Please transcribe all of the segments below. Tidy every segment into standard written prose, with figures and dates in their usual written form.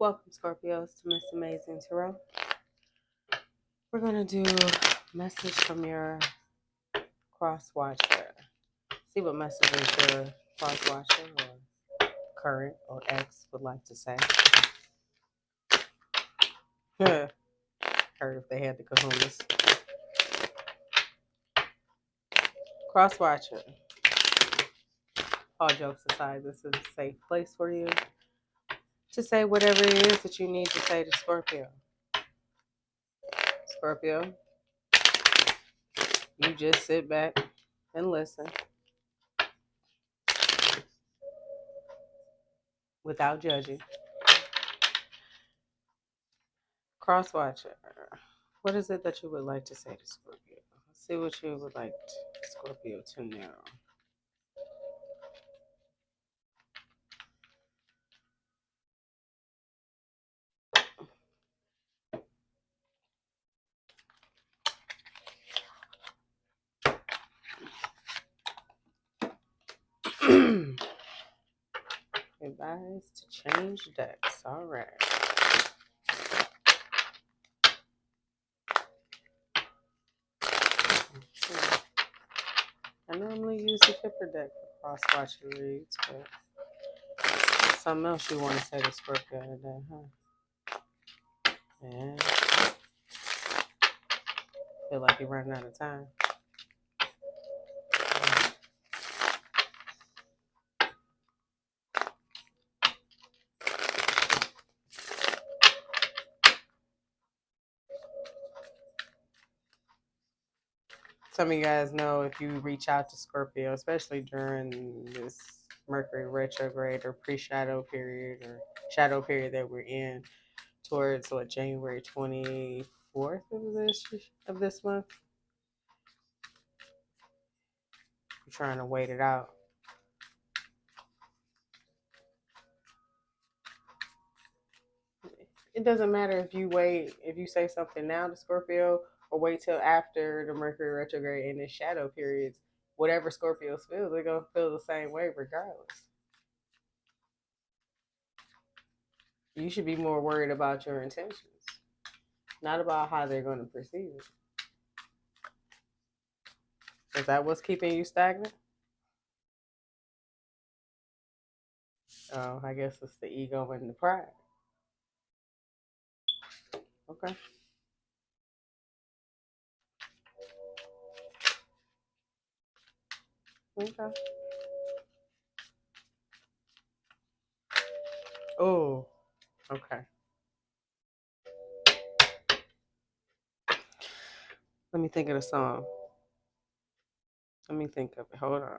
Welcome, Scorpios, to Miss Amazing Tarot. We're going to do a message from your crosswatcher. See what messages your crosswatcher or current or ex would like to say. Heard if they had the kahunas. Crosswatcher. All jokes aside, this is a safe place for you to say whatever it is that you need to say to Scorpio. Scorpio, you just sit back and listen without judging. Crosswatcher, what is it that you would like to say to Scorpio? Let's see what you would like Scorpio to know. Advised to change decks. All right. I normally use the Kipper deck for crosswatcher reads, but there's something else you want to say to Scorpio today, huh? Yeah. Feel like you're running out of time. Some of you guys know if you reach out to Scorpio, especially during this Mercury retrograde or pre-shadow period or shadow period that we're in towards January 24th of this month. You're trying to wait it out. It doesn't matter if you say something now to Scorpio or wait till after the Mercury retrograde and the shadow periods. Whatever Scorpios feel, they're going to feel the same way regardless. You should be more worried about your intentions, not about how they're going to perceive it. Is that what's keeping you stagnant? Oh, I guess it's the ego and the pride. Okay. Okay. Oh, okay. Let me think of the song. Let me think of it. Hold on.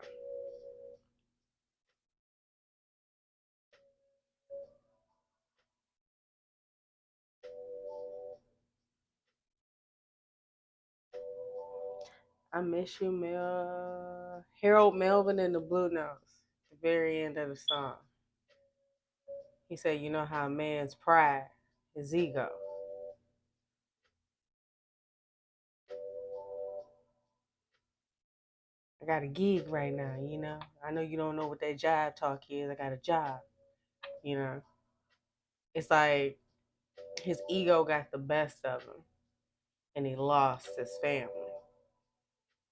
I miss you, Harold Melvin and the Blue Notes. The very end of the song. He said, "You know how a man's pride, his ego." I got a gig right now, you know. I know you don't know what that job talk is. I got a job, you know. It's like his ego got the best of him, and he lost his family.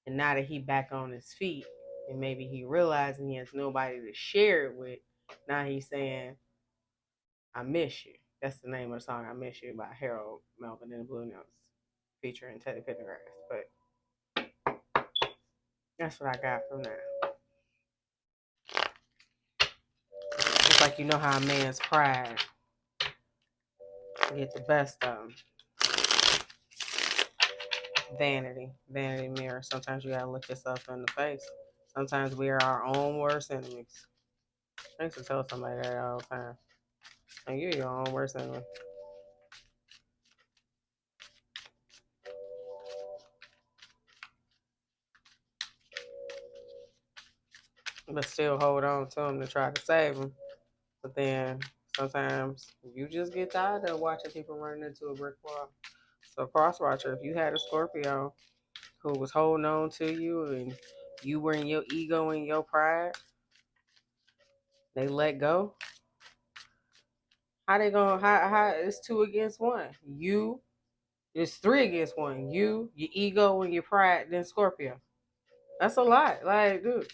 And now that he back on his feet, and maybe he realizing he has nobody to share it with, now he's saying, "I miss you." That's the name of the song, "I Miss You" by Harold Melvin and the Blue Notes, featuring Teddy Pendergrass. But that's what I got from that. It's like, you know how a man's pride get the best of him. Vanity mirror. Sometimes you gotta look yourself in the face. Sometimes we are our own worst enemies. I used to tell somebody that all the time. And you're your own worst enemy. But still hold on to them to try to save them. But then sometimes you just get tired of watching people running into a brick wall. So crosswatcher, if you had a Scorpio who was holding on to you and you were in your ego and your pride, they let go. How they gonna how it's two against one? You it's three against one. You, your ego, and your pride, then Scorpio. That's a lot. Like, dude.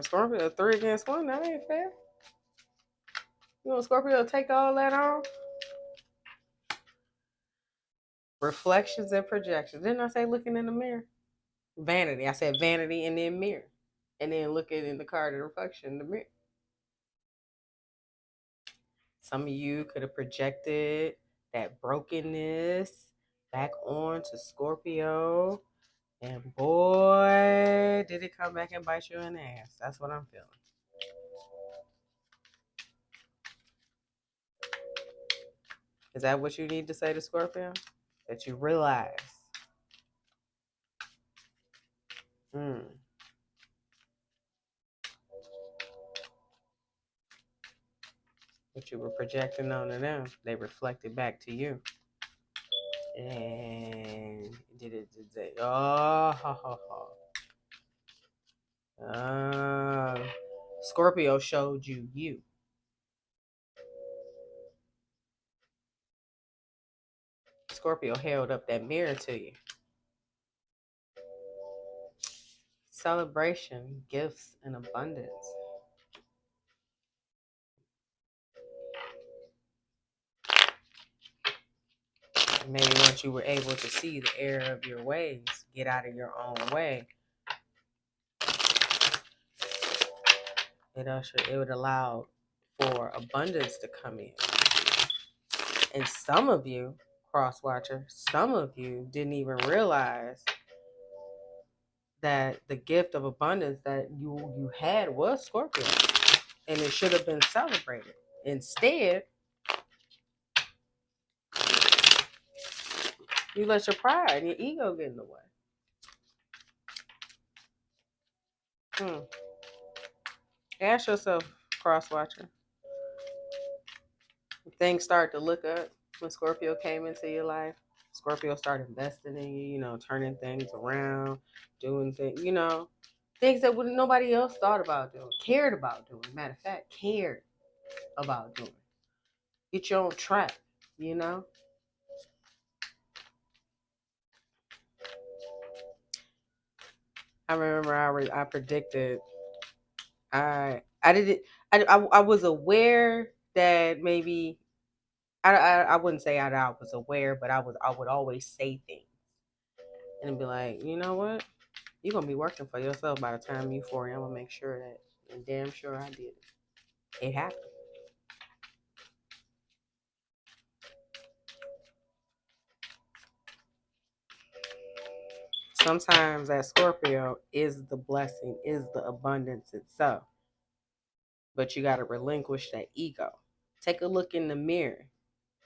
Scorpio three against one, that ain't fair. You want Scorpio to take all that on? Reflections and projections. Didn't I say looking in the mirror? Vanity. I said vanity and then mirror. And then looking in the card of reflection in the mirror. Some of you could have projected that brokenness back on to Scorpio. And boy, did it come back and bite you in the ass. That's what I'm feeling. Is that what you need to say to Scorpio? That you realize. Hmm. What you were projecting onto them, they reflected back to you. And did they? Oh, ha, ha, ha. Scorpio showed you you. Scorpio held up that mirror to you. Celebration, gifts, and abundance. Maybe once you were able to see the error of your ways, get out of your own way, it would allow for abundance to come in. And some of you, crosswatcher, some of you didn't even realize that the gift of abundance that you had was Scorpio, and it should have been celebrated. Instead, you let your pride and your ego get in the way. Ask yourself, crosswatcher, if things start to look up when Scorpio came into your life. Scorpio started investing in you, turning things around, doing things, things that nobody else thought about doing, cared about doing. Matter of fact, cared about doing. Get your own track, you know. I remember I predicted. I didn't. I was aware that maybe I wouldn't say I was aware, but I would always say things and be like, you know what, you're gonna be working for yourself by the time you 40. I'm gonna make sure that, and damn sure I did it. It happened. Sometimes that Scorpio is the blessing, is the abundance itself, but you got to relinquish that ego. Take a look in the mirror,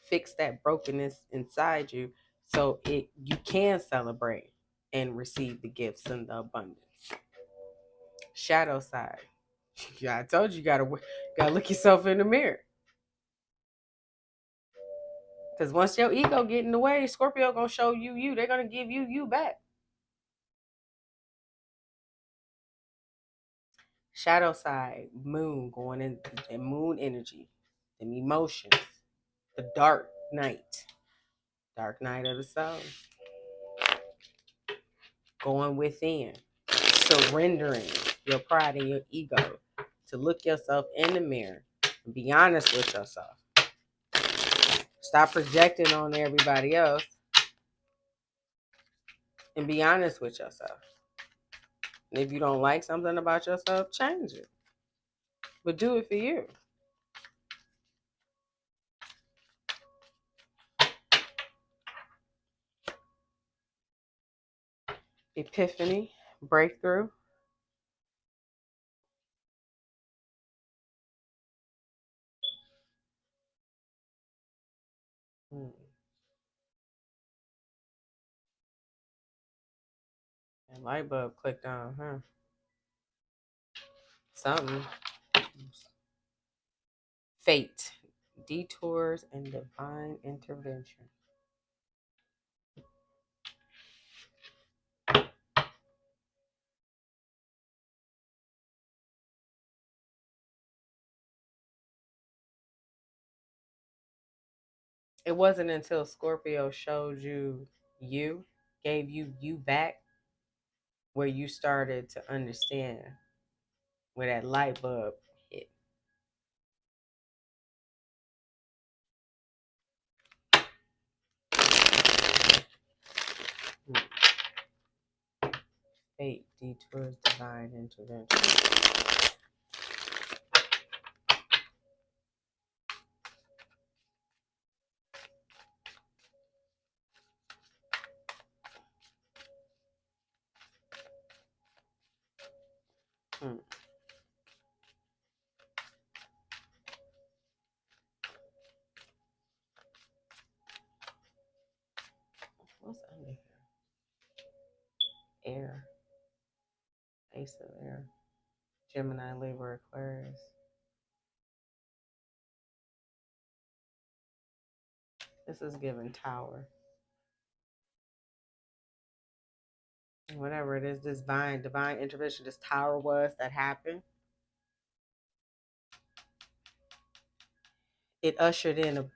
fix that brokenness inside you, so you can celebrate and receive the gifts and the abundance. Shadow side. Yeah, I told you, gotta look yourself in the mirror. Because once your ego get in the way, Scorpio gonna show you you. They're gonna give you back. Shadow side, moon going in, and moon energy, and emotions, the dark night of the soul, going within, surrendering your pride and your ego to look yourself in the mirror and be honest with yourself. Stop projecting on everybody else and be honest with yourself. And if you don't like something about yourself, change it. But do it for you. Epiphany, breakthrough. And light bulb clicked on, huh? Something. Fate, detours, and divine intervention. It wasn't until Scorpio showed you, gave you back, where you started to understand, where that light bulb hit. Fate detours divine intervention. Hmm. What's under here? Air. Ace of air. Gemini, Libra, Aquarius. This is given tower. Whatever it is, this divine intervention, this tower was that happened. It ushered in a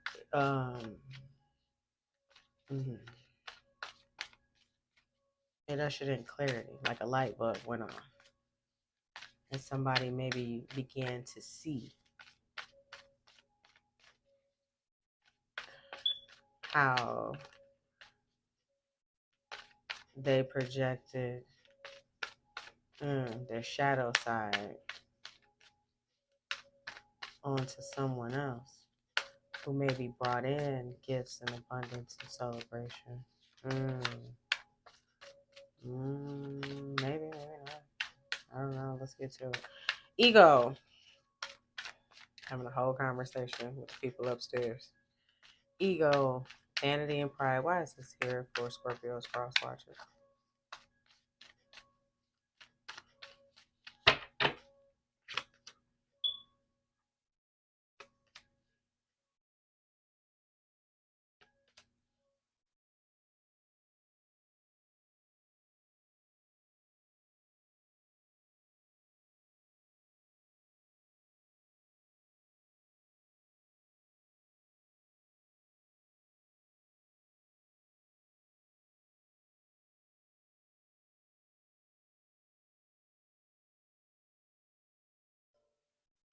mhm. It ushered in clarity, like a light bulb went off, and somebody maybe began to see how they projected their shadow side onto someone else who maybe brought in gifts and abundance and celebration. Mm, maybe not. I don't know. Let's get to it. Ego. Having a whole conversation with the people upstairs. Ego, vanity, and pride. Why is this here for Scorpio's cross watchers?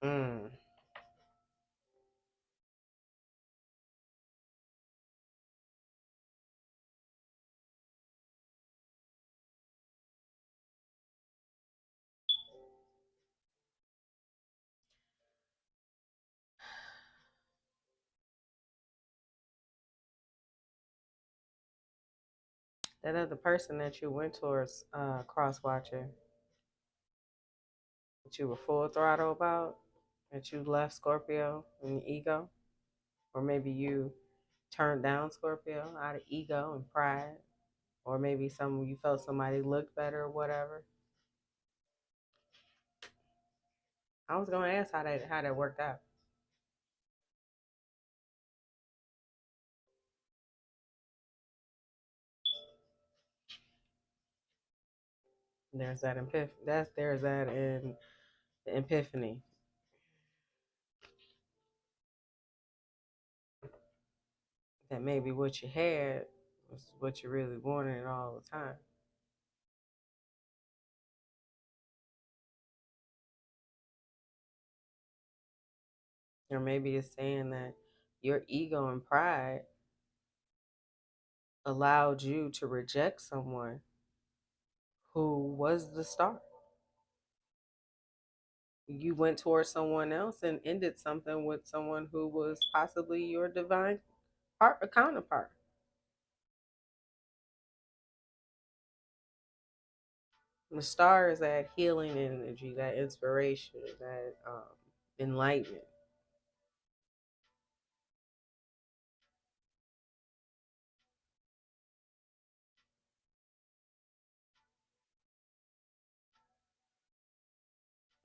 Mm. That other person that you went towards, cross watching, that you were full throttle about, that you left Scorpio and ego, or maybe you turned down Scorpio out of ego and pride, or maybe you felt somebody looked better or whatever. I was gonna ask how that worked out. There's that there's that in the epiphany, that maybe what you had was what you really wanted all the time. Or maybe it's saying that your ego and pride allowed you to reject someone who was the star. You went towards someone else and ended something with someone who was possibly your divine counterpart. The star is that healing energy, that inspiration, that enlightenment.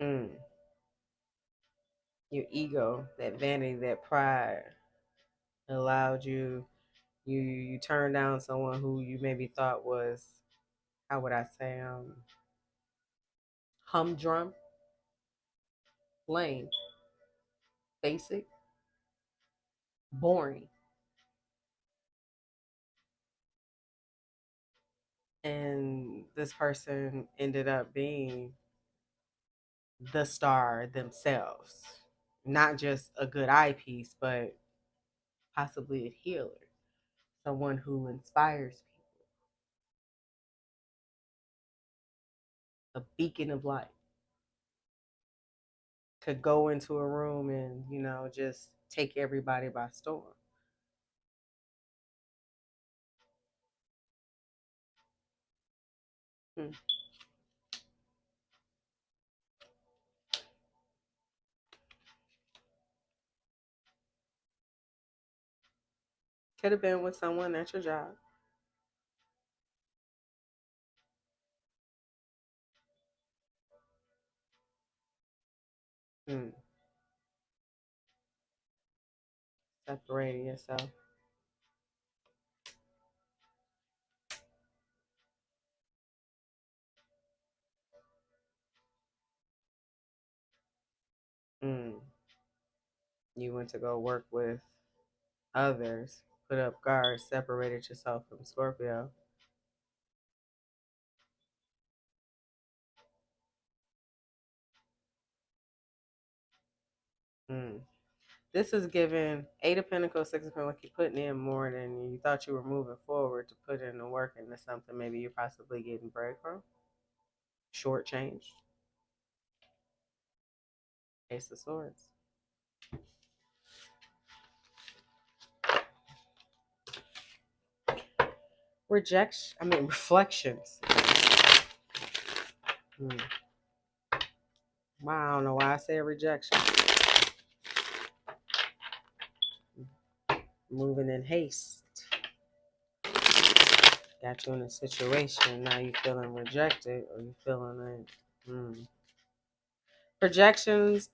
Mm. Your ego, that vanity, that pride allowed you turned down someone who you maybe thought was, how would I say, humdrum, lame, basic, boring. And this person ended up being the star themselves. Not just a good eyepiece, but possibly a healer, someone who inspires people, a beacon of light. Could go into a room and, just take everybody by storm. Hmm. Could have been with someone at your job. Hmm. Separating yourself. Hmm. You went to go work with others, put up guards, separated yourself from Scorpio. Hmm. This is giving Eight of Pentacles, Six of Pentacles, like you're putting in more than you thought you were moving forward to put in the work into something maybe you're possibly getting break from, shortchanged. Ace of Swords. Reflections. Hmm. Wow, I don't know why I said rejection. Moving in haste. Got you in a situation, now you feeling rejected or you feeling it. Hmm. Projections,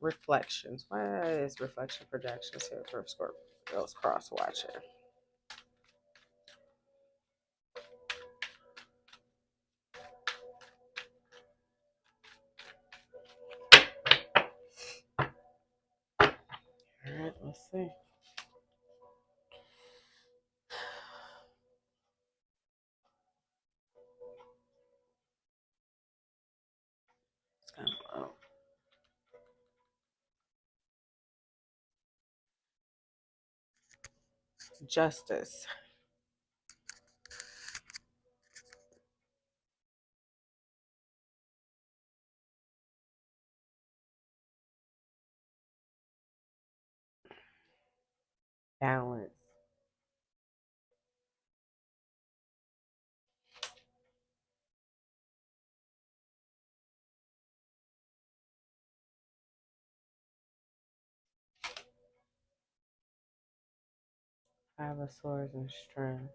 reflections. Why is reflection projections here for Scorpio's cross watcher? All right, let's see. It's kind of low. Justice, balance. Five of Swords and strength.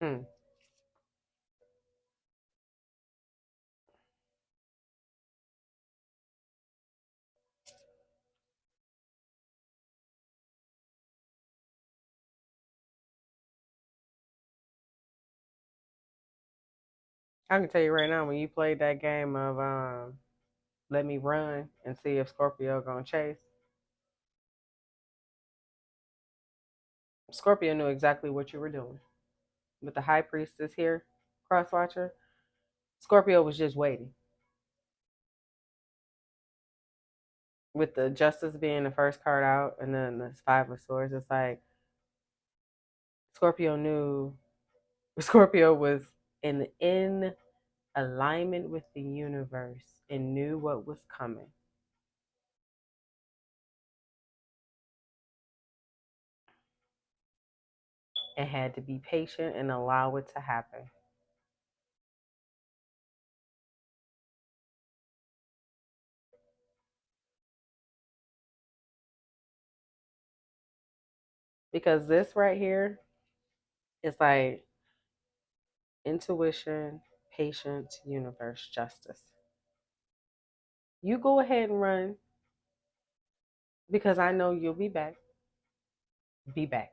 Hmm. I can tell you right now, when you played that game of let me run and see if Scorpio gonna chase, Scorpio knew exactly what you were doing. With the High Priestess here, Crosswatcher, Scorpio was just waiting. With the Justice being the first card out and then the Five of Swords, it's like Scorpio knew Scorpio was in alignment with the universe and knew what was coming. And had to be patient and allow it to happen. Because this right here is like intuition, patience, universe, justice. You go ahead and run because I know you'll be back. Be back.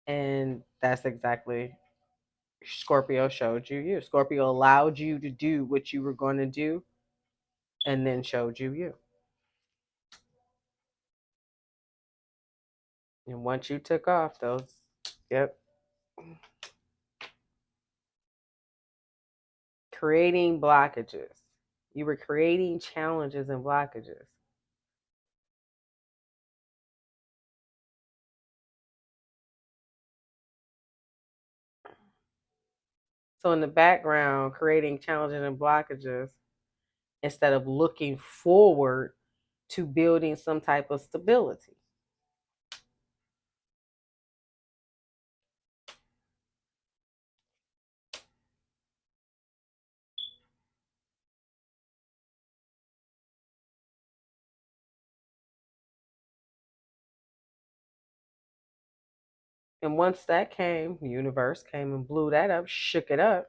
And that's exactly Scorpio showed you. Scorpio allowed you to do what you were going to do and then showed you. And once you took off those, yep, creating blockages. You were creating challenges and blockages. So in the background, creating challenges and blockages instead of looking forward to building some type of stability. And once that came, the universe came and blew that up, shook it up.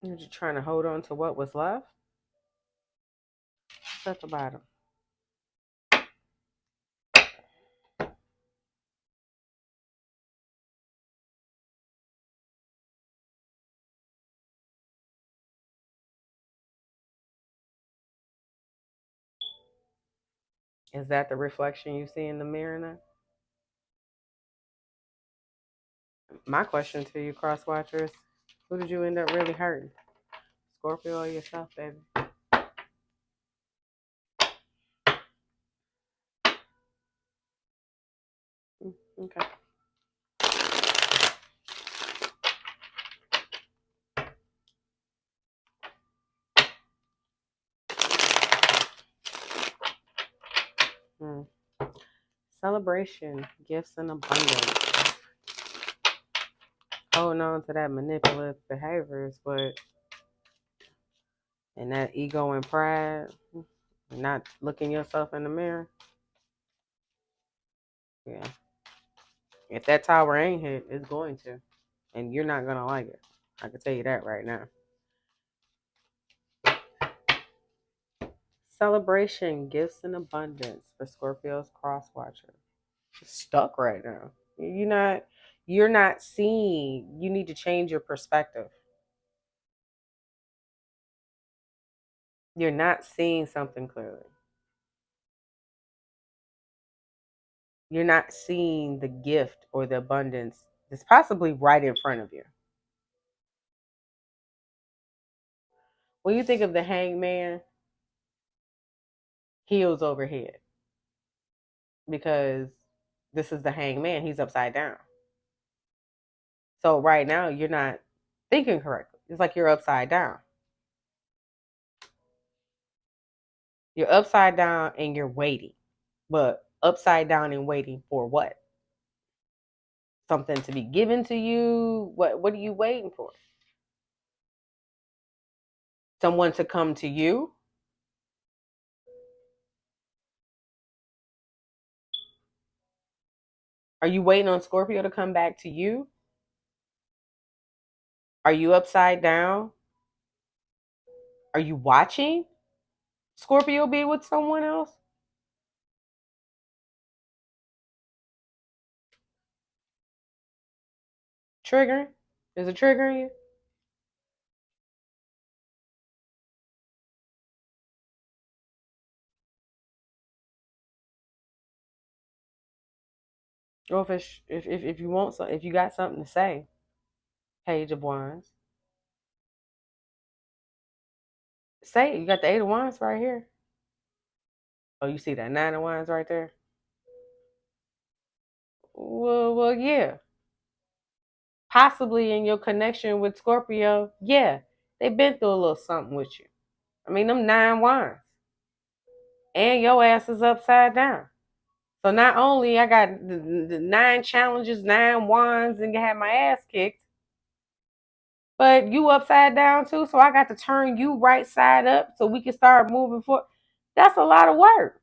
You're just trying to hold on to what was left. It's at the bottom. Is that the reflection you see in the mirror now? My question to you, cross watchers, who did you end up really hurting? Scorpio or yourself, baby? Okay. Hmm. Celebration, gifts, and abundance. Holding on to that manipulative behaviors, but and that ego and pride, not looking yourself in the mirror. Yeah. If that tower ain't hit, it's going to. And you're not gonna like it. I can tell you that right now. Celebration, gifts, and abundance for Scorpio's cross watcher. Stuck right now. You're not seeing. You need to change your perspective. You're not seeing something clearly. You're not seeing the gift or the abundance that's possibly right in front of you. When you think of the hangman, heels over head because this is the hangman. He's upside down. So right now you're not thinking correctly. It's like you're upside down. You're upside down and you're waiting. But upside down and waiting for what? Something to be given to you? What are you waiting for? Someone to come to you? Are you waiting on Scorpio to come back to you? Are you upside down? Are you watching Scorpio be with someone else? Triggering? Is it triggering you? Or if you want if you got something to say, Page of Wands, say it. You got the Eight of Wands right here. Oh, you see that Nine of Wands right there? Well, yeah. Possibly in your connection with Scorpio, yeah, they've been through a little something with you. I mean, them 9 wands, and your ass is upside down. So not only I got the 9 challenges, 9 wands, and had my ass kicked, but you upside down too. So I got to turn you right side up so we can start moving forward. That's a lot of work.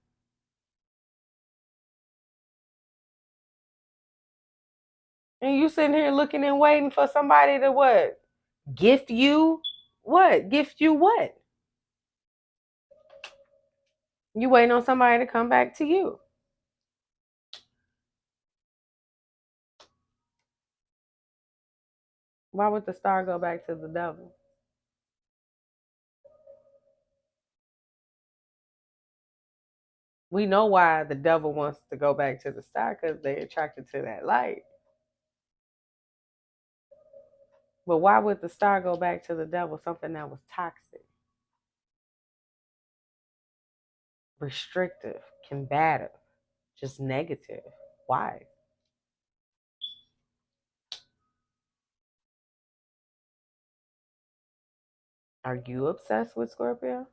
And you sitting here looking and waiting for somebody to what? Gift you what? Gift you what? You waiting on somebody to come back to you. Why would the star go back to the devil? We know why the devil wants to go back to the star, because they're attracted to that light. But why would the star go back to the devil? Something that was toxic, restrictive, combative, just negative. Why? Are you obsessed with Scorpio?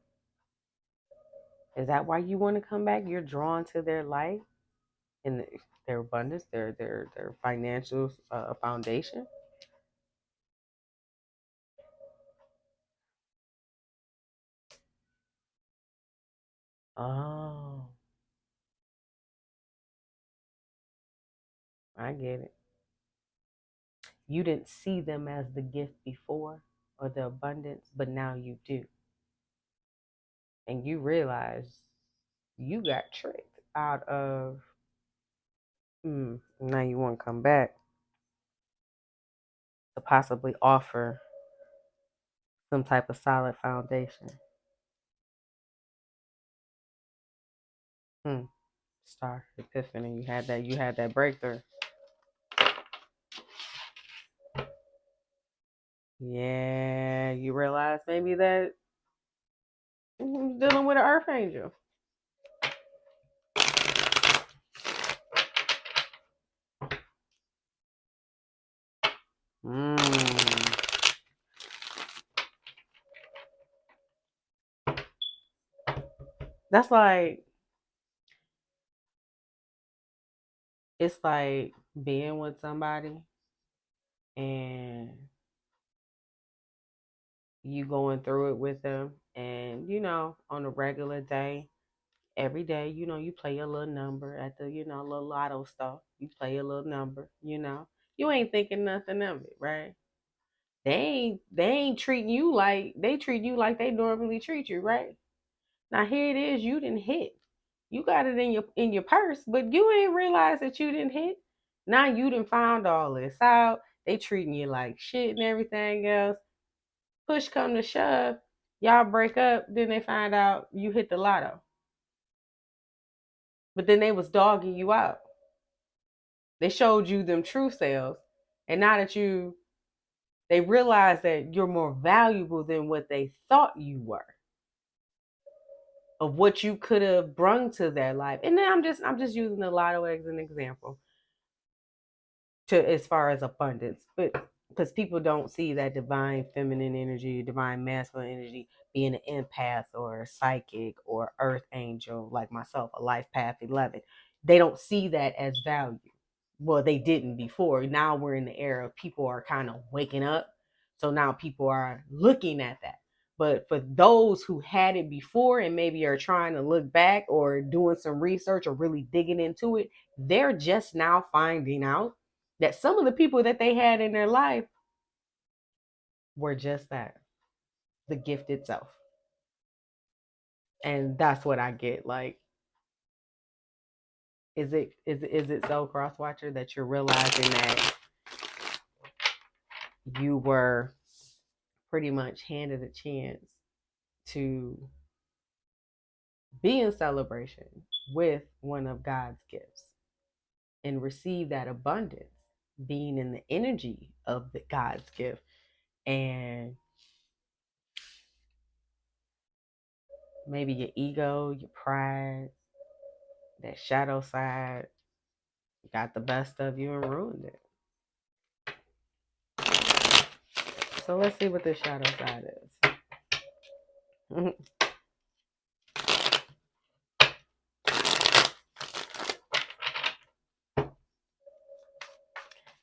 Is that why you want to come back? You're drawn to their light and their abundance, their financial foundation. Oh, I get it. You didn't see them as the gift before or the abundance, but now you do. And you realize you got tricked out of, now you want to come back to possibly offer some type of solid foundation. Hmm. Star epiphany. You had that breakthrough. Yeah, you realize maybe that dealing with an earth angel. Mm. That's like, it's like being with somebody and you going through it with them, and on a regular day, every day, you play a little number at the, little lotto stuff. You play a little number, you ain't thinking nothing of it, right? They ain't treating you like they treat you like they normally treat you, right? Now here it is, you didn't hit. You got it in your purse, but you ain't realize that you didn't hit. Now you done found all this out. They treating you like shit and everything else. Push come to shove, y'all break up, then they find out you hit the lotto. But then they was dogging you out. They showed you them true selves. And now that they realize that you're more valuable than what they thought you were, of what you could have brung to their life. And then I'm just using the lotto as an example, to as far as abundance, but because people don't see that divine feminine energy, divine masculine energy, being an empath or a psychic or earth angel like myself, a life path 11, they don't see that as value. Well, they didn't before. Now we're in the era of people are kind of waking up, so now people are looking at that. But for those who had it before and maybe are trying to look back or doing some research or really digging into it, they're just now finding out that some of the people that they had in their life were just that, the gift itself. And that's what I get. Like, is it so, crosswatcher, that you're realizing that you were pretty much handed a chance to be in celebration with one of God's gifts and receive that abundance, being in the energy of the God's gift, and maybe your ego, your pride, that shadow side got the best of you and ruined it. So let's see what this shadow side is.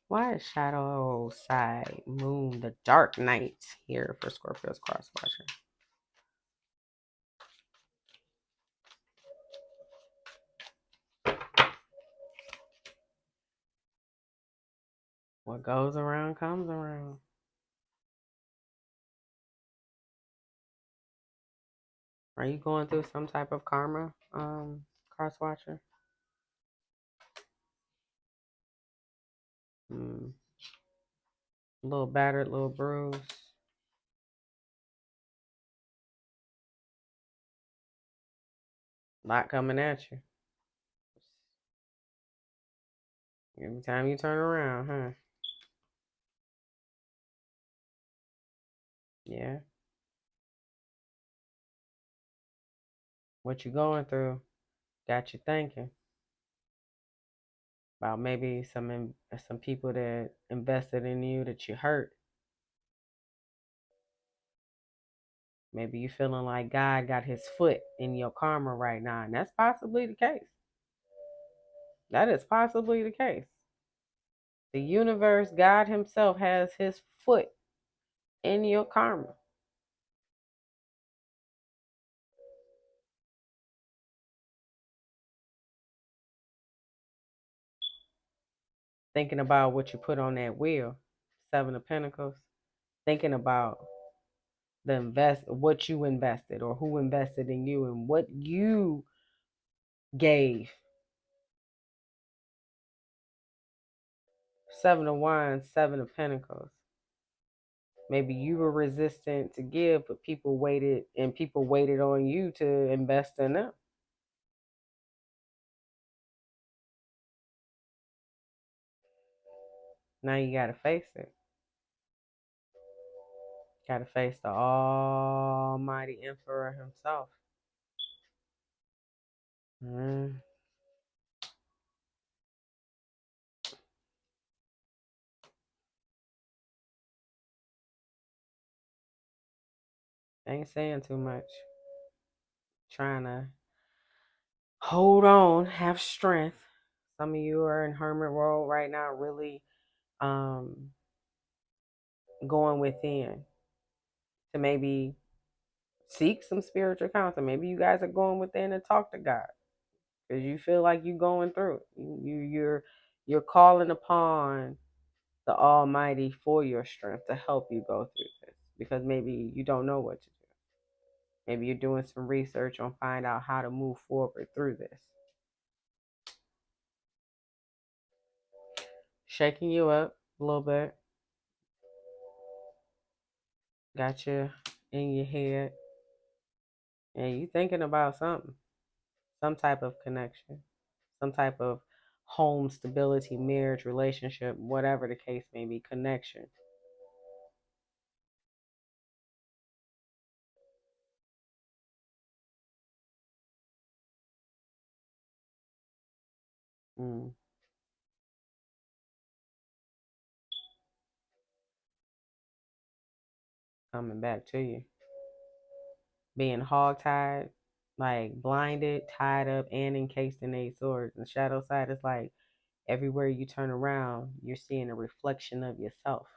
Why is shadow side moon the dark night here for Scorpio's crosswatcher? What goes around comes around. Are you going through some type of karma, crosswatcher? Mm. A little battered, little bruised. Lot coming at you. Every time you turn around, huh? Yeah. What you going through got you thinking about maybe some people that invested in you that you hurt. Maybe you feeling like God got his foot in your karma right now, and that's possibly the case. That is possibly the case. The universe, God himself has his foot in your karma. Thinking about what you put on that wheel, Seven of Pentacles. Thinking about what you invested or who invested in you and what you gave. Seven of Wands, Seven of Pentacles. Maybe you were resistant to give, but people waited on you to invest in them. Now you gotta face it. Gotta face the almighty emperor himself. Mm. Ain't saying too much. Trying to hold on, have strength. Some of you are in hermit role right now, really um, going within to maybe seek some spiritual counsel. Maybe you guys are going within and talk to God because you feel like you're going through it. You're calling upon the Almighty for your strength to help you go through this because maybe you don't know what to do. Maybe you're doing some research on find out how to move forward through this. Shaking you up a little bit. Got you in your head. And you thinking about something. Some type of connection. Some type of home stability, marriage, relationship, whatever the case may be, connection. Mm. Coming back to you. Being hogtied, like blinded, tied up, and encased in eight swords. And the shadow side is like everywhere you turn around, you're seeing a reflection of yourself.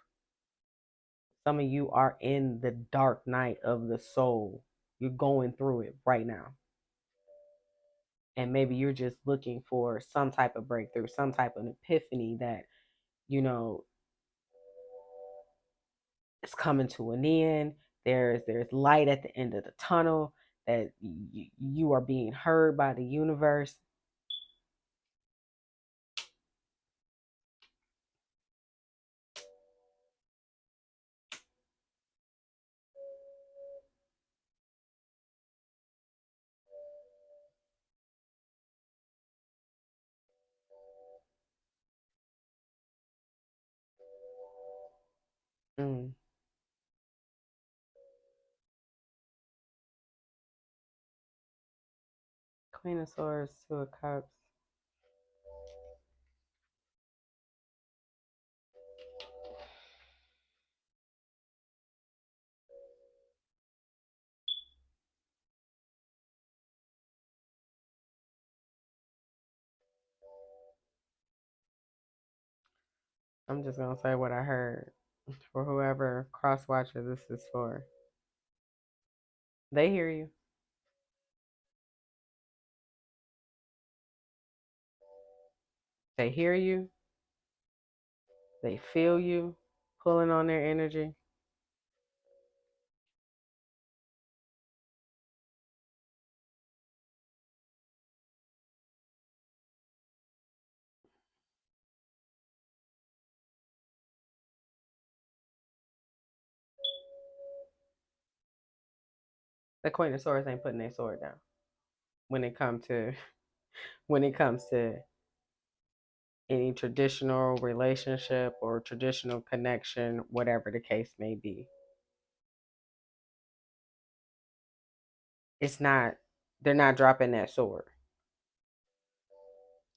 Some of you are in the dark night of the soul. You're going through it right now. And maybe you're just looking for some type of breakthrough, some type of epiphany that, you know, is coming to an end. There's light at the end of the tunnel, that you are being heard by the universe. Mm. Queen of Swords, Two of Cups. I'm just gonna say what I heard for whoever cross watcher this is for. They hear you. They hear you. They feel you pulling on their energy. The Queen of Swords ain't putting their sword down when it comes to when it comes to any traditional relationship or traditional connection, whatever the case may be. It's not, they're not dropping that sword.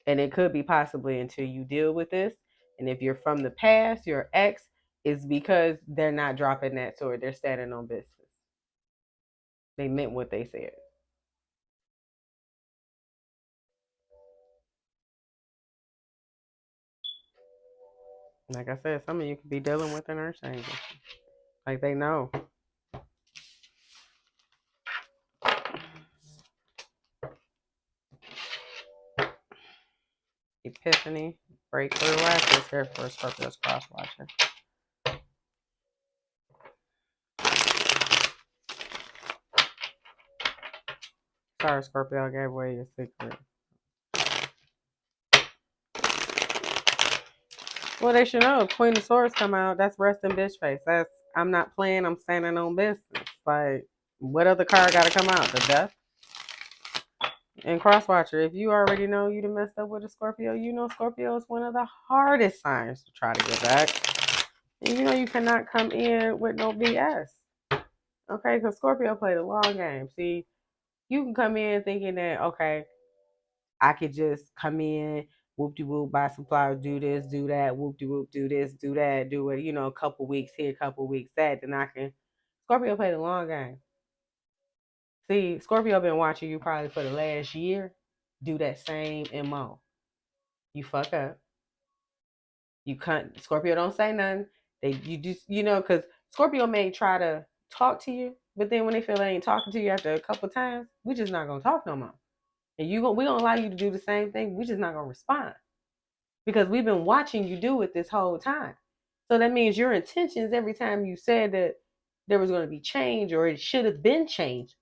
And it could be possibly until you deal with this. And if you're from the past, your ex is because they're not dropping that sword. They're standing on business. They meant what they said. Like I said, some of you could be dealing with an earth angel. Like they know. Epiphany, breakthrough lashes here for Scorpio's crosswatcher. Sorry, Scorpio, I gave away your secret. Well, they should know. If Queen of Swords come out, that's resting bitch face. That's I'm not playing. I'm standing on business. Like, what other card got to come out? The death and crosswatcher. If you already know you done messed up with a Scorpio, you know Scorpio is one of the hardest signs to try to get back. And you know you cannot come in with no BS. Okay, because Scorpio played a long game. See, you can come in thinking that okay, I could just come in, whoop de whoop, buy some flowers, do this, do that, whoop de whoop, do this, do that, do it, you know, a couple weeks here, a couple weeks that, then I can. Scorpio played a long game. See, Scorpio been watching you probably for the last year do that same MO. You fuck up. You can't. Scorpio don't say nothing. You just because Scorpio may try to talk to you, but then when they feel they ain't talking to you after a couple times, we just not gonna talk no more. And we gonna allow you to do the same thing. We just not gonna respond because we've been watching you do it this whole time. So that means your intentions every time you said that there was going to be change or it should have been changed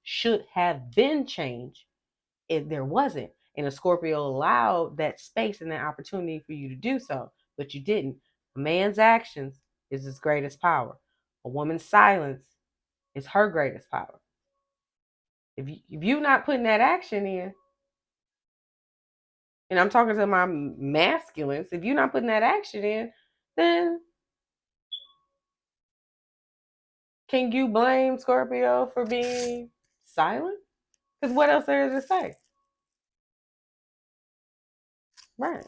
if there wasn't. And a Scorpio allowed that space and that opportunity for you to do so, but you didn't. A man's actions is his greatest power. A woman's silence is her greatest power. If you're not putting that action in, and I'm talking to my masculines, if you're not putting that action in, then can you blame Scorpio for being silent? Because what else there is to say? Right.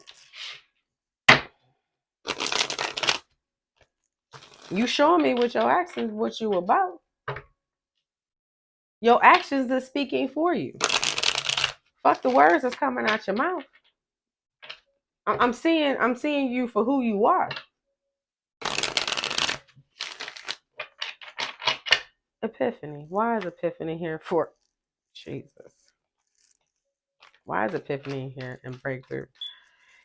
You showing me with your actions what you about. Your actions are speaking for you. Fuck the words that's coming out your mouth. I'm seeing you for who you are. Epiphany. Why is Epiphany here for Jesus? Why is Epiphany here in breakthrough?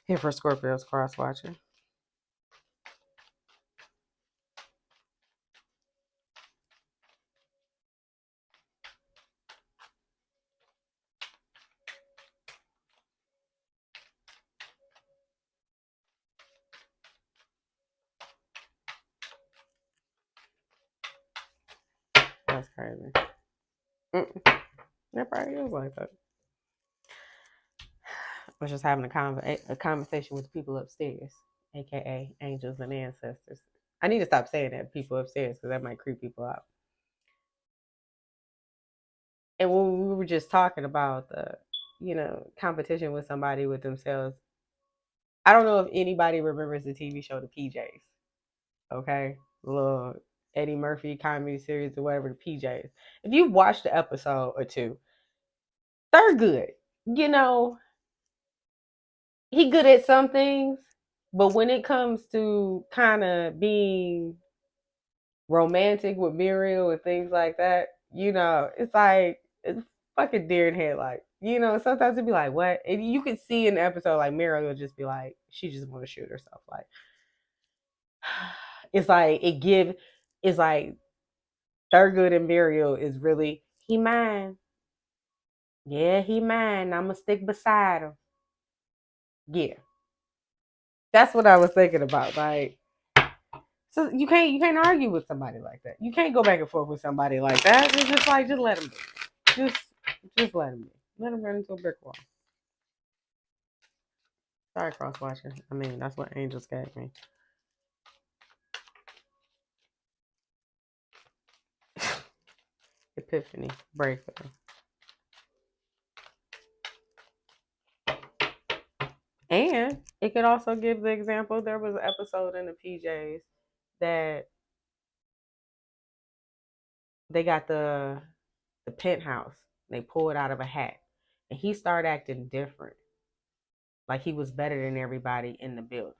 Here for Scorpio's crosswatcher. That's crazy. That probably is like that. I was just having a conversation with the people upstairs, aka angels and ancestors. I need to stop saying that people upstairs because that might creep people out. And when we were just talking about the, competition with somebody with themselves, I don't know if anybody remembers the TV show The PJs. Okay, little Eddie Murphy comedy series or whatever, The PJs. If you watched the episode or two, they're good. You know, he good at some things, but when it comes to kind of being romantic with Muriel and things like that, it's like it's fucking deer in headlights. Sometimes it'd be like, what? And you could see in the episode like Muriel will just be like, she just want to shoot herself. Like It's like it's like Thurgood and Muriel is really, he mine. Yeah, he mine. I'ma stick beside him. Yeah. That's what I was thinking about. Like, so you can't argue with somebody like that. You can't go back and forth with somebody like that. It's just like, just let him be. Just just let him be. Let him run into a brick wall. Sorry, crosswatcher. I mean, that's what angels gave me. Epiphany, breakthrough. And it could also give the example. There was an episode in the PJs that they got the penthouse. They pulled out of a hat, and he started acting different, like he was better than everybody in the building.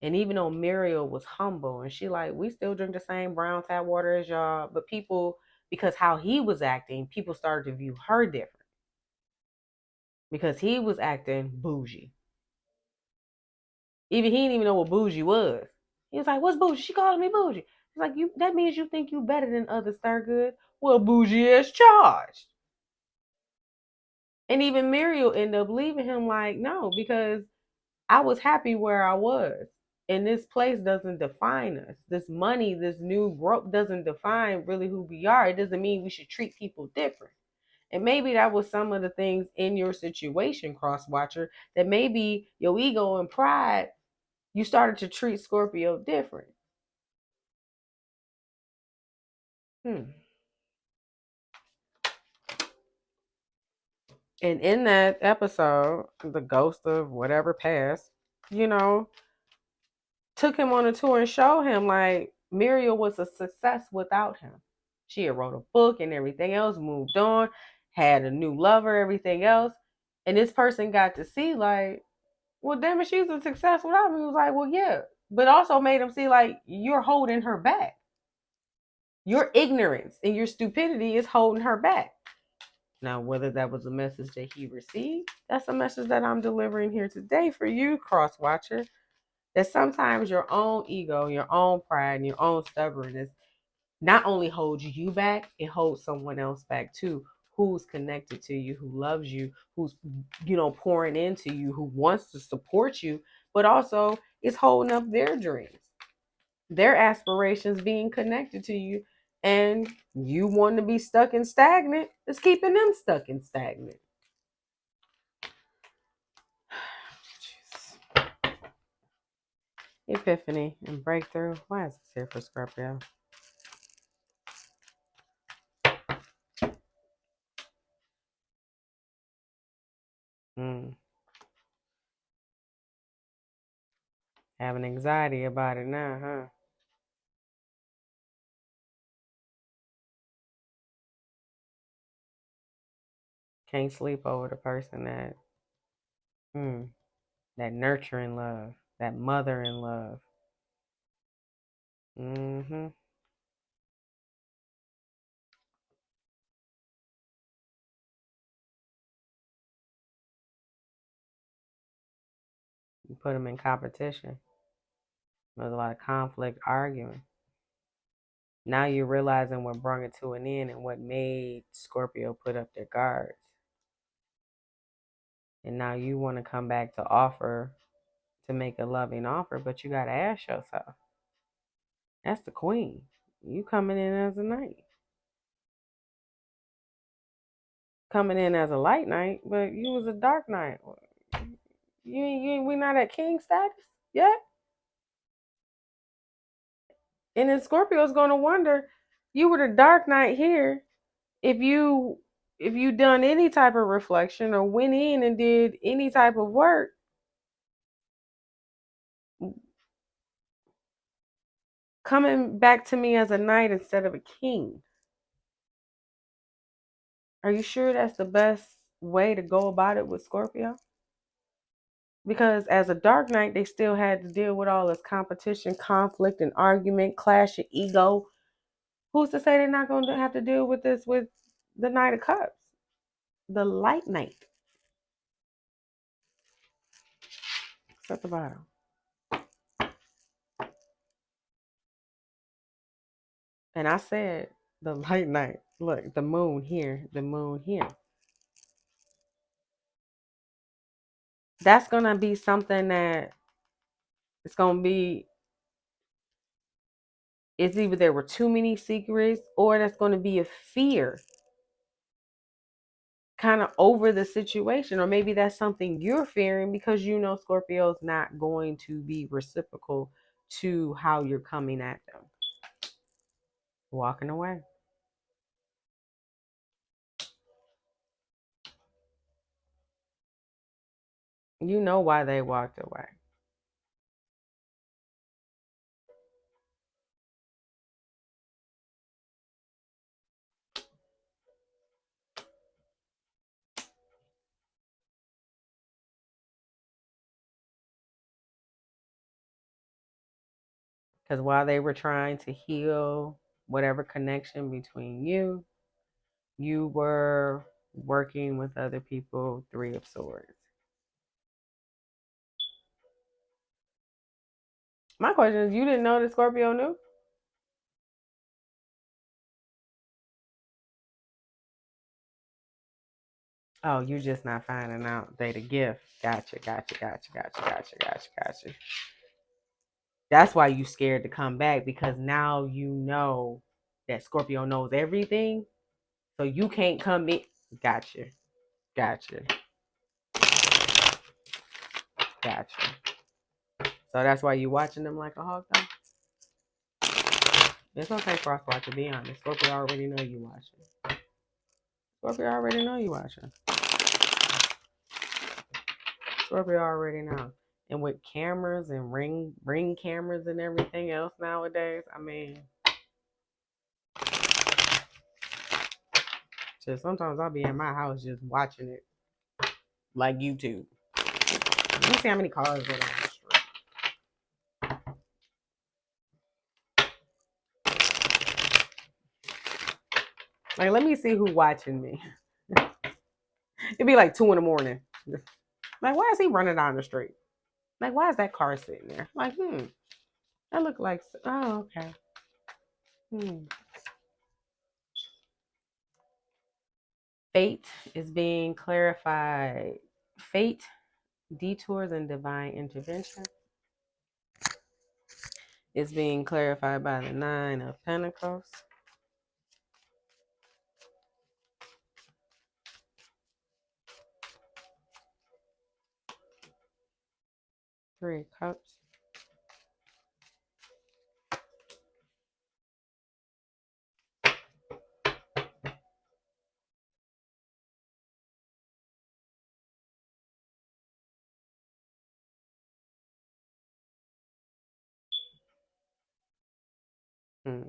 And even though Muriel was humble, and she like, we still drink the same brown tap water as y'all, but people, because how he was acting, people started to view her different because he was acting bougie. Even he didn't even know what bougie was. He was like, "What's bougie?" She calling me bougie. He's like, "You, that means you think you better than others, Thurgood." Well, bougie is charged. And even Muriel ended up leaving him like, no, because I was happy where I was. And this place doesn't define us. This money, this new growth doesn't define really who we are. It doesn't mean we should treat people different. And maybe that was some of the things in your situation, Crosswatcher, that maybe your ego and pride, you started to treat Scorpio different. Hmm. And in that episode, the ghost of whatever passed, you know, took him on a tour and showed him like Muriel was a success without him. She had wrote a book and everything else, moved on, had a new lover, everything else. And this person got to see like, well, damn it, she's a success without me. He was like, well, yeah. But also made him see like you're holding her back. Your ignorance and your stupidity is holding her back. Now, whether that was a message that he received, that's a message that I'm delivering here today for you, Crosswatcher. That sometimes your own ego, your own pride, and your own stubbornness not only holds you back, it holds someone else back too, who's connected to you, who loves you, who's, pouring into you, who wants to support you, but also is holding up their dreams, their aspirations being connected to you. And you want to be stuck and stagnant, it's keeping them stuck and stagnant. Epiphany and breakthrough. Why is this here for Scorpio? Having anxiety about it now, huh? Can't sleep over the person mm, that nurturing love, that mothering love. Mm-hmm. You put them in competition. There's a lot of conflict, arguing. Now you're realizing what brought it to an end and what made Scorpio put up their guards. And now you want to come back to offer, to make a loving offer, but you got to ask yourself, that's the queen. You coming in as a knight. Coming in as a light knight, but you was a dark knight. We not at king status yet. And then Scorpio's gonna wonder, you were the dark knight here. If you done any type of reflection or went in and did any type of work, coming back to me as a knight instead of a king. Are you sure that's the best way to go about it with Scorpio? Because as a dark knight, they still had to deal with all this competition, conflict, and argument, clash of ego. Who's to say they're not going to have to deal with this with the Knight of Cups, the Light Knight? It's at the bottom. And I said the light night. Look, the moon here, the moon here. That's gonna be something that it's gonna be. It's either there were too many secrets, or that's gonna be a fear, kind of over the situation, or maybe that's something you're fearing because you know Scorpio's not going to be reciprocal to how you're coming at them. Walking away. You know why they walked away. Because while they were trying to heal whatever connection between you, you were working with other people. Three of Swords. My question is, you didn't know that Scorpio knew? Oh, you're just not finding out they the gift. Gotcha, gotcha, gotcha, gotcha, gotcha, gotcha, gotcha. That's why you scared to come back, because now you know that Scorpio knows everything. So you can't come in. Gotcha. Gotcha. Gotcha. So that's why you watching them like a hawk though? It's okay, crosswatcher, be honest. Scorpio already know you watching. Scorpio already know you watching. Scorpio already know. And with cameras and ring cameras and everything else nowadays, I mean, just sometimes I'll be in my house just watching it like YouTube. Let me see how many cars are on the street. Like, let me see who watching me. It'd be like 2 in the morning. Like, why is he running down the street? Like, why is that car sitting there? Like, that look like. Oh, okay. Fate is being clarified. Fate, detours, and divine intervention is being clarified by the Nine of Pentacles. Three of Cups. Hmm.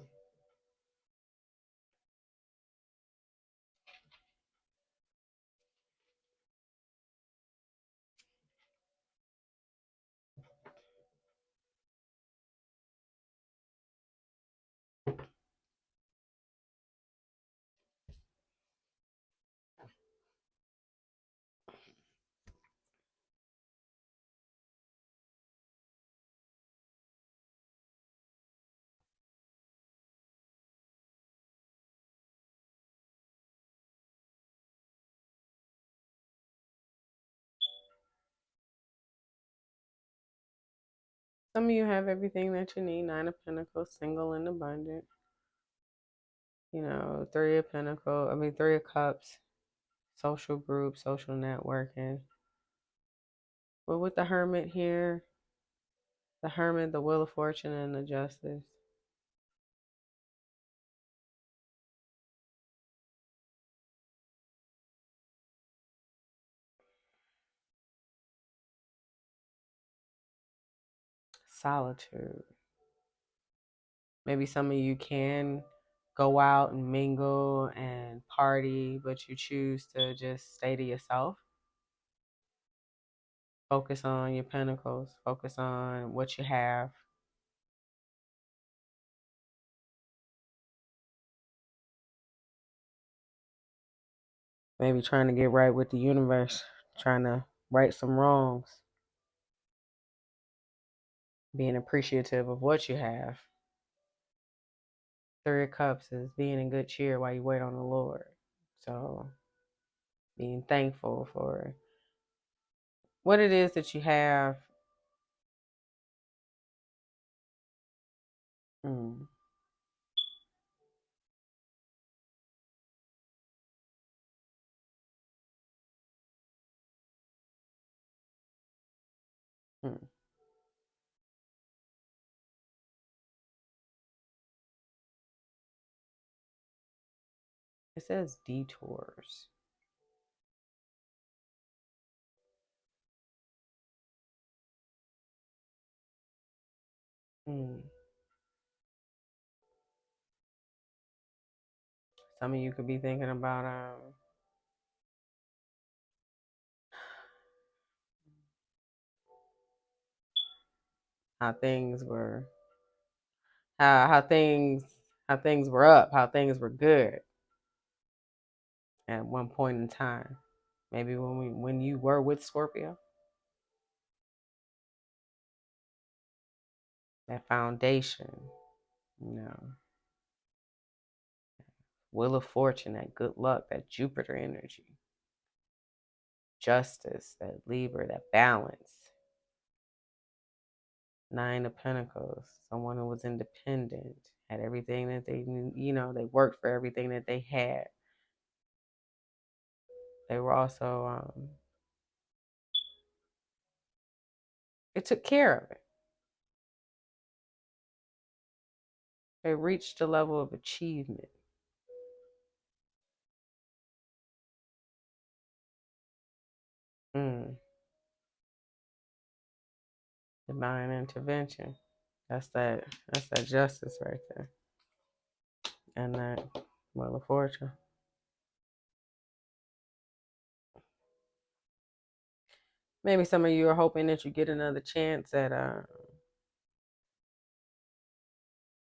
Some of you have everything that you need. Nine of Pentacles, single and abundant. You know, Three of Cups, social group, social networking. But with the Hermit here, the Hermit, the Wheel of Fortune, and the Justice. Solitude. Maybe some of you can go out and mingle and party, but you choose to just stay to yourself. Focus on your pentacles. Focus on what you have. Maybe trying to get right with the universe. Trying to right some wrongs. Being appreciative of what you have. Three of Cups is being in good cheer while you wait on the Lord. So being thankful for what it is that you have. Mm, mm. It says detours. Mm. Some of you could be thinking about how things were, how things were up, how things were good at one point in time. Maybe when you were with Scorpio, that foundation, you know, Wheel of Fortune, that good luck, that Jupiter energy, justice, that Libra, that balance, Nine of Pentacles, someone who was independent, had everything that they, they worked for everything that they had. They were also, they took care of it. They reached a level of achievement. Mm, divine intervention. That's that justice right there. And that Wheel of Fortune. Maybe some of you are hoping that you get another chance at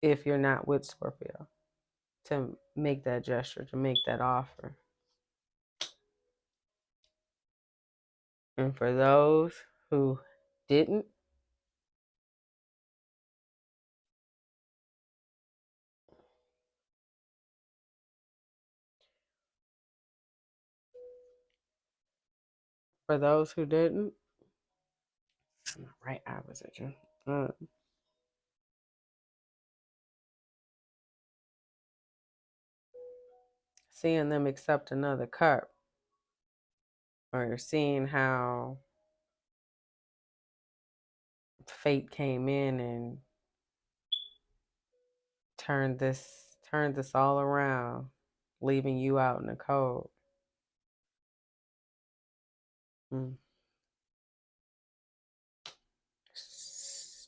if you're not with Scorpio, to make that gesture, to make that offer. And for those who didn't, for those who didn't, I'm right opposite you. Seeing them accept another cup, or seeing how fate came in and turned this all around, leaving you out in the cold. Mm.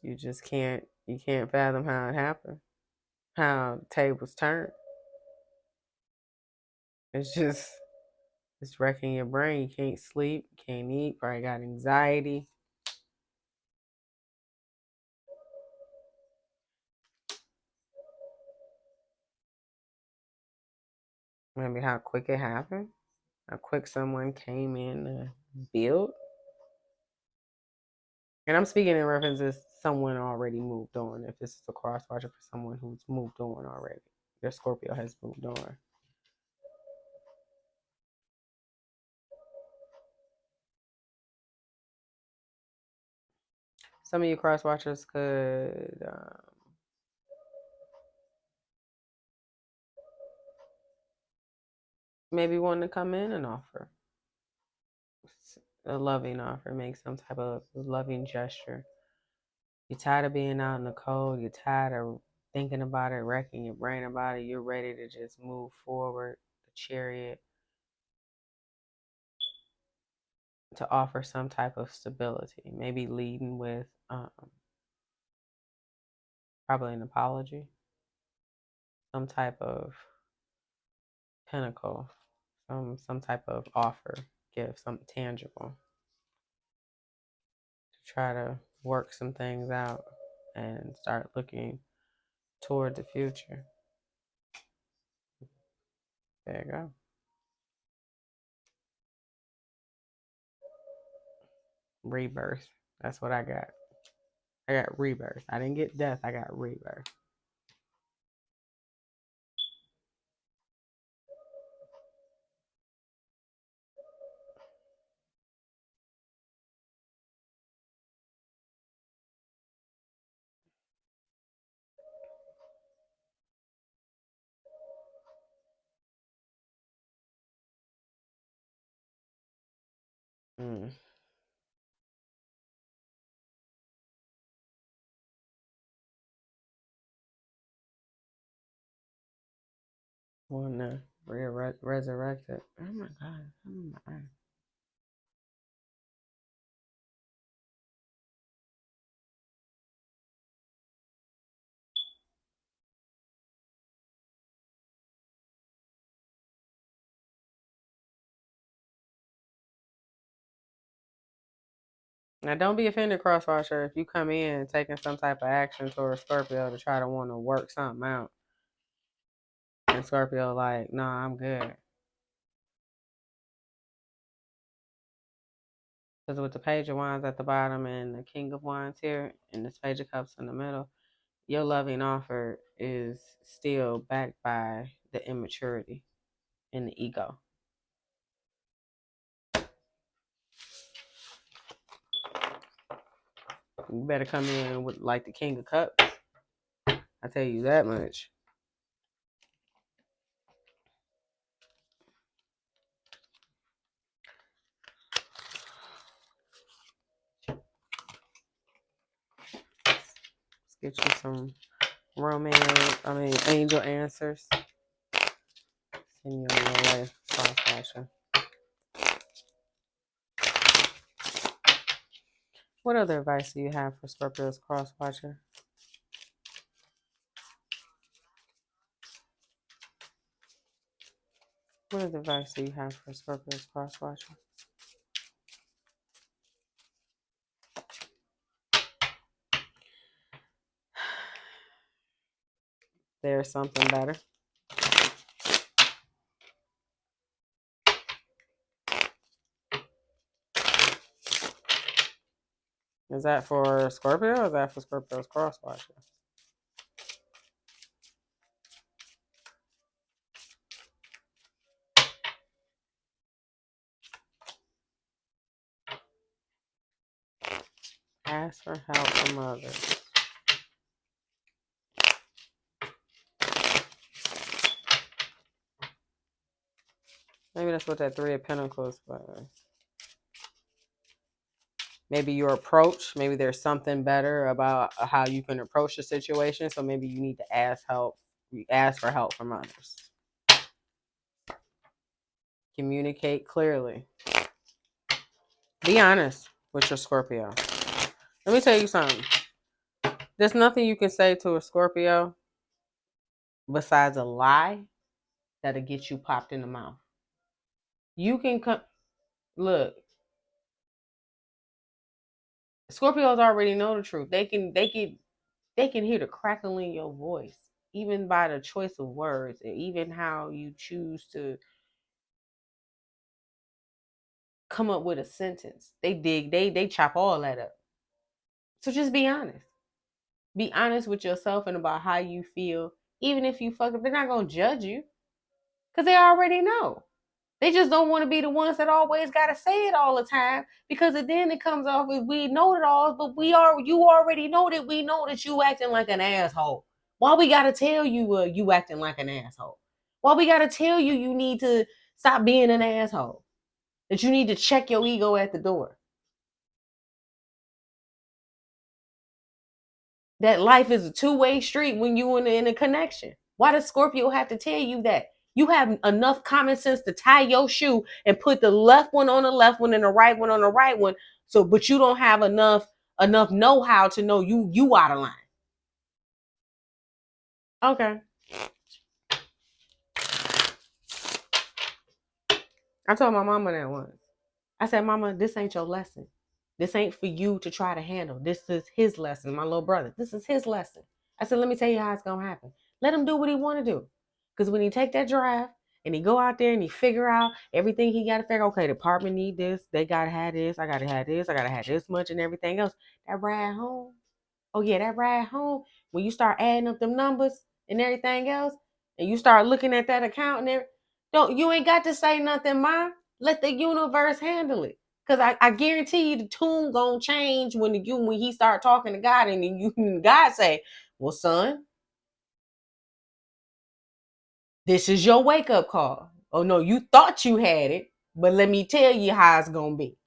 You can't fathom how it happened, how tables turned. It's just, it's wrecking your brain. You can't sleep, can't eat, probably got anxiety. Maybe how quick it happened, how quick someone came in to build. And I'm speaking in reference to someone already moved on. If this is a cross watcher for someone who's moved on already, your Scorpio has moved on. Some of you cross watchers could maybe want to come in and offer a loving offer, make some type of loving gesture. You're tired of being out in the cold. You're tired of thinking about it, wrecking your brain about it. You're ready to just move forward. The Chariot, to offer some type of stability, maybe leading with probably an apology, some type of pinnacle, some type of offer, give something tangible to try to work some things out and start looking toward the future. There you go. Rebirth. That's what I got. I got rebirth. I didn't get death. I got rebirth. Mm. Well, no, resurrected. Oh my god! Oh my. Now, don't be offended, crosswatcher, if you come in taking some type of action towards Scorpio to try to want to work something out, and Scorpio like, nah, I'm good. Because with the Page of Wands at the bottom and the King of Wands here, and this Page of Cups in the middle, your loving offer is still backed by the immaturity and the ego. You better come in with like the King of Cups. I tell you that much. Let's get you some angel answers. Send you on your way, crosswatcher. What other advice do you have for Scorpio's crosswatcher? What other advice do you have for Scorpio's crosswatcher? There's something better. Is that for Scorpio or is that for Scorpio's crosswatcher? Ask for help from others. Maybe that's what that Three of Pentacles was. Maybe your approach, maybe there's something better about how you can approach the situation. So maybe you need to ask for help from others. Communicate clearly. Be honest with your Scorpio. Let me tell you something. There's nothing you can say to a Scorpio besides a lie that'll get you popped in the mouth. You can come. Look, Scorpios already know the truth. They can hear the crackle in your voice, even by the choice of words, and even how you choose to come up with a sentence. They chop all that up. So just be honest. Be honest with yourself and about how you feel. Even if you fuck up, they're not gonna judge you because they already know. They just don't want to be the ones that always gotta say it all the time because then it comes off as we know it all, but you already know that we know that you acting like an asshole. Why we gotta tell you you acting like an asshole? Why we gotta tell you you need to stop being an asshole? That you need to check your ego at the door. That life is a two-way street when you in a connection. Why does Scorpio have to tell you that? You have enough common sense to tie your shoe and put the left one on the left one and the right one on the right one. So, but you don't have enough know-how to know you out of line. Okay. I told my mama that once. I said, Mama, this ain't your lesson. This ain't for you to try to handle. This is his lesson, my little brother. This is his lesson. I said, let me tell you how it's gonna happen. Let him do what he wanna do. Because when he take that drive and he go out there and he figure out everything he gotta figure, okay, the department need this, they gotta have this, I gotta have this, I gotta have this much and everything else. That ride home. Oh yeah, that ride home. When you start adding up them numbers and everything else, and you start looking at that account and don't you ain't got to say nothing, Ma. Let the universe handle it. Cause I guarantee you the tune gonna change when he start talking to God and then you God say, well, son, this is your wake up call. Oh no, you thought you had it, but let me tell you how it's gonna be.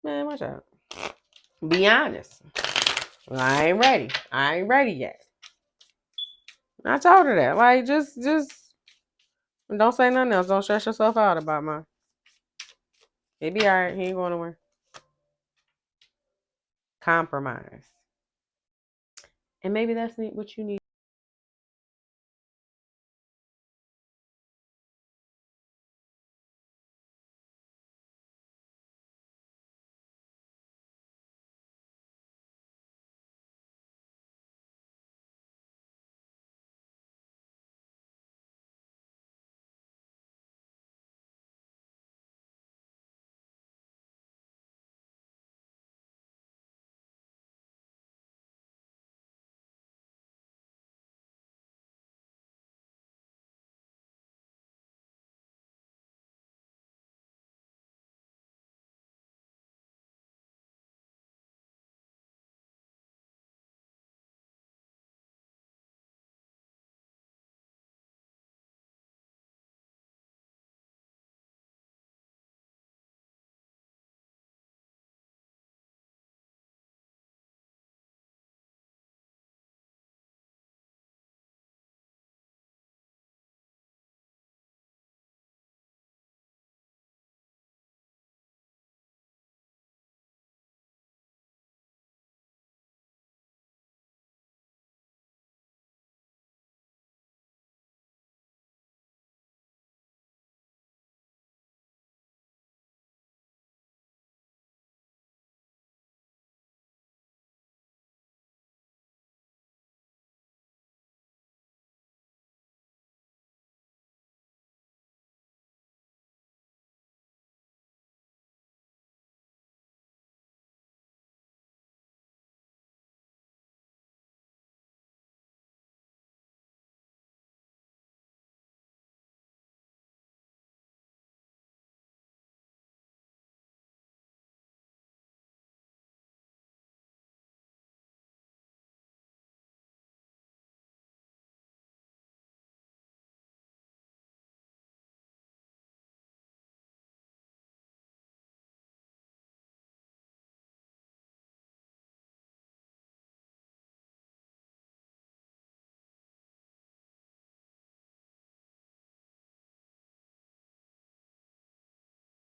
Man, watch out. Be honest. Well, I ain't ready. I ain't ready yet. I told her that. Like, just don't say nothing else. Don't stress yourself out about mine. He be alright. He ain't going nowhere. Compromise. And maybe that's what you need.